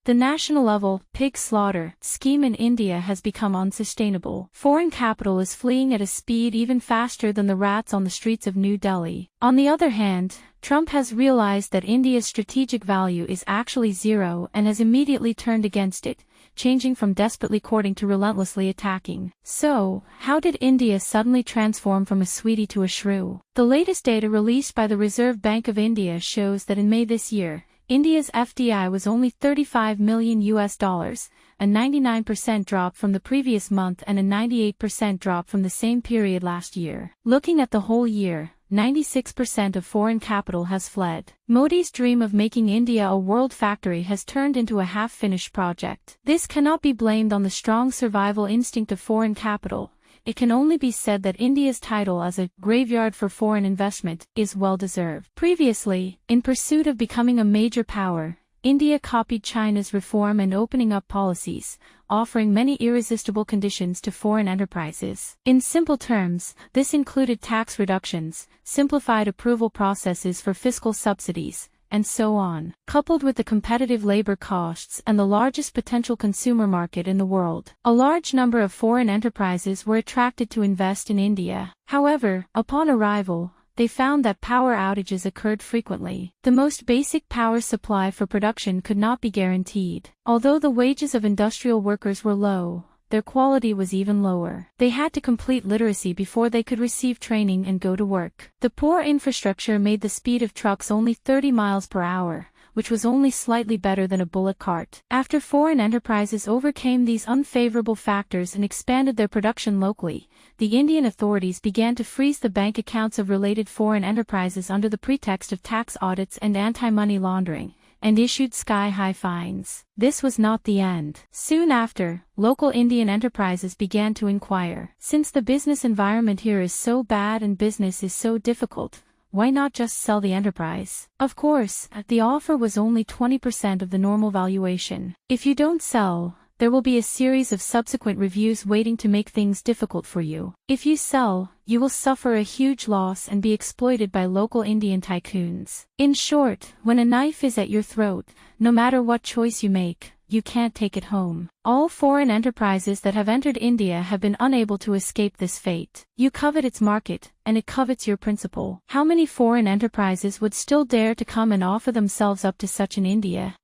The national-level pig slaughter scheme in India has become unsustainable. Foreign capital is fleeing at a speed even faster than the rats on the streets of New Delhi. On the other hand, Trump has realized that India's strategic value is actually zero and has immediately turned against it, changing from desperately courting to relentlessly attacking. So, how did India suddenly transform from a sweetie to a shrew? The latest data released by the Reserve Bank of India shows that in May this year, India's FDI was only $35 million, a 99% drop from the previous month and a 98% drop from the same period last year. Looking at the whole year, 96% of foreign capital has fled. Modi's dream of making India a world factory has turned into a half-finished project. This cannot be blamed on the strong survival instinct of foreign capital. It can only be said that India's title as a graveyard for foreign investment is well-deserved. Previously, in pursuit of becoming a major power, India copied China's reform and opening up policies, offering many irresistible conditions to foreign enterprises. In simple terms, this included tax reductions, simplified approval processes for fiscal subsidies, and so on, coupled with the competitive labor costs and the largest potential consumer market in the world. A large number of foreign enterprises were attracted to invest in India. However, upon arrival, they found that power outages occurred frequently. The most basic power supply for production could not be guaranteed. Although the wages of industrial workers were low, their quality was even lower. They had to complete literacy before they could receive training and go to work. The poor infrastructure made the speed of trucks only 30 miles per hour, which was only slightly better than a bullock cart. After foreign enterprises overcame these unfavorable factors and expanded their production locally, the Indian authorities began to freeze the bank accounts of related foreign enterprises under the pretext of tax audits and anti-money laundering, and issued sky-high fines. This was not the end. Soon after, local Indian enterprises began to inquire. Since the business environment here is so bad and business is so difficult, why not just sell the enterprise? Of course, the offer was only 20% of the normal valuation. If you don't sell, there will be a series of subsequent reviews waiting to make things difficult for you. If you sell, you will suffer a huge loss and be exploited by local Indian tycoons. In short, when a knife is at your throat, no matter what choice you make, you can't take it home. All foreign enterprises that have entered India have been unable to escape this fate. You covet its market, and it covets your principal. How many foreign enterprises would still dare to come and offer themselves up to such an India?